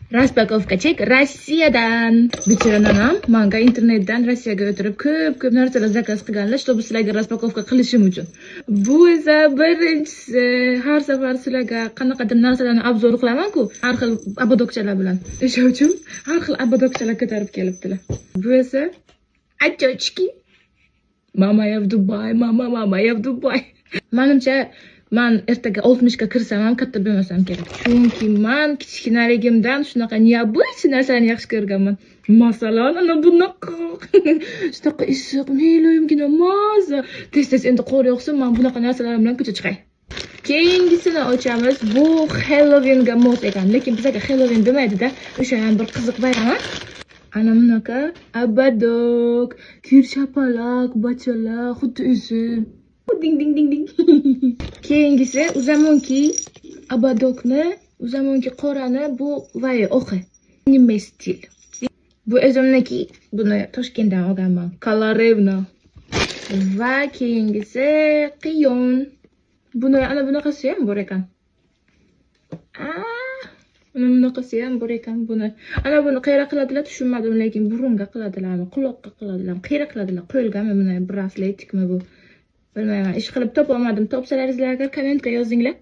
Raspakovka chek Rossiyadan. Bechora nanam menga internetdan Rossiyaga o'tirib ko'p narsalar zakaz qilganlar, чтобы sizlarga raspakovka qilishim uchun. Bu esa birinchisi, har safar sizlarga qanaqadir narsalarni obzor qilaman-ku, har xil abadokchalar bilan. O'sha uchun har xil abadokchalar ko'tarib kelibdilar. Bu esa achchochki. Mama ya в Dubai, mama ya в Dubai. Menimcha men ertaga 60 ga kirsam ham katta bo'lmasam kerak. Chunki men kichkinaligimdan shunaqa необычный narsalarni yaxshi ko'rganman. Masalan, ana bunaqa. Shunaqa issiq, miyloyimgina maza. Tez endi qor yog'sa, men bunaqa narsalar bilan ko'cha chiqay. Keyingisini ochamiz. Bu Halloweenga mos ekan, lekin bizga Halloween demaydi-da. O'sha ham bir qiziq bayram. Ana bunaqa abadok, kirchapalak, bachalar, xuddi o'zi. Ding ding ding ding. Keyingisi uzamonki abadokni, uzamonki qorani bu vay oqi. Nima stil. Bu o'zimniki, buni Toshkentdan olganman. Kalarevna. Va keyingisi qiyon. Buni ana bunaqasi ham bor ekan. Bunaqasi ham bor ekan buni. Ana buni qayerga qiladilar tushunmadim, lekin burunga qiladilarmi, quloqqa qiladilarmi, qayerga qiladilar? Qo'yilganmi buni brasletikmi bu? Bilmayman. Ish qilib topolmadim. Topsalaringizlar agar kommentga yozinglar.